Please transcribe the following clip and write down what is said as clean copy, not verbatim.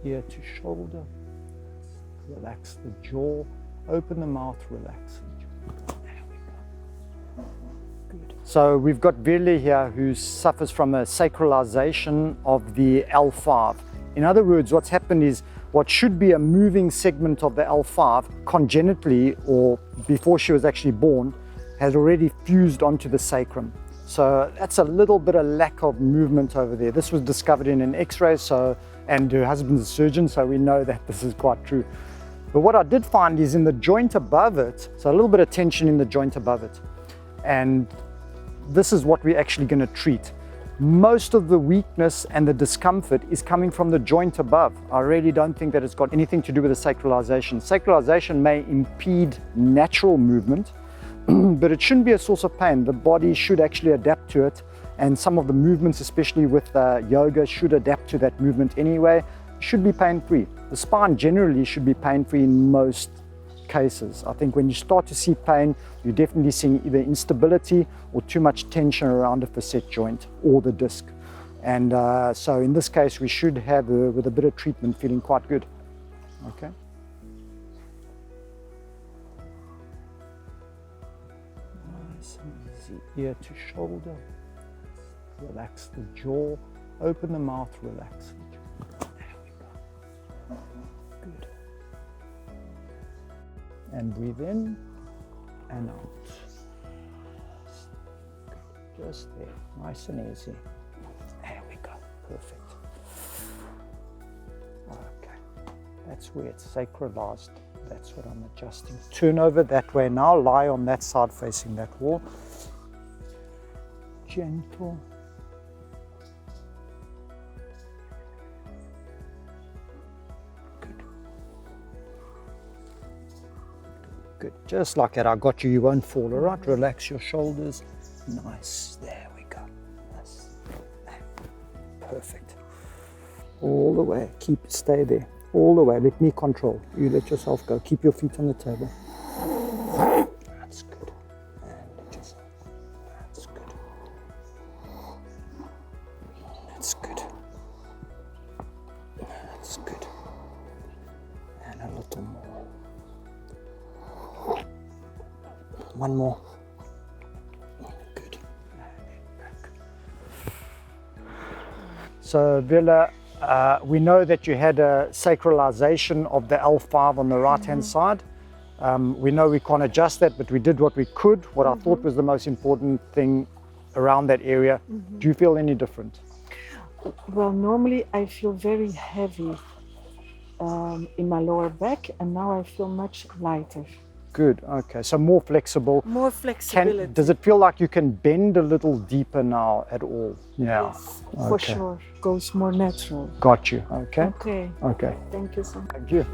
ear to shoulder. Relax the jaw, open the mouth, relax the jaw. There we go. Good. So we've got Vele here who suffers from a sacralization of the L5. In other words, what's happened is what should be a moving segment of the L5 congenitally, or before she was actually born, has already fused onto the sacrum. So that's a little bit of lack of movement over there. This was discovered in an x-ray, and her husband's a surgeon, so we know that this is quite true. But what I did find is in the joint above it, so a little bit of tension in the joint above it. And this is what we're actually going to treat. Most of the weakness and the discomfort is coming from the joint above. I really don't think that it's got anything to do with the sacralization. Sacralization may impede natural movement, but it shouldn't be a source of pain. The body should actually adapt to it, and some of the movements, especially with yoga, should adapt to that movement anyway. It should be pain-free. The spine generally should be pain-free in most cases. I think when you start to see pain, you're definitely seeing either instability or too much tension around a facet joint or the disc. And so in this case, we should have her with a bit of treatment feeling quite good. Okay. Nice and easy, ear to shoulder. Relax the jaw, open the mouth, relax the jaw. There we go. Good. And breathe in and out. Just there, nice and easy. There we go, perfect. Okay, that's where it's sacralized. That's what I'm adjusting. Turn over that way now, lie on that side facing that wall. Gentle. Good, just like that. I got you, you won't fall, all right? Relax your shoulders. Nice, there we go. Nice. Perfect. All the way, stay there. All the way, let me control. You let yourself go. Keep your feet on the table. That's good. And let yourself go. That's good. That's good. That's good. And a little more. One more. Good. So Vele, we know that you had a sacralization of the L5 on the right-hand side. We know we can't adjust that, but we did what we could. What I thought was the most important thing around that area. Do you feel any different? Well, normally I feel very heavy in my lower back, and now I feel much lighter. Good, okay, so more flexible. More flexibility. Does it feel like you can bend a little deeper now at all? Yeah. Yes, for sure. Goes more natural. Got you, okay. Okay. Okay. Thank you so much. Thank you.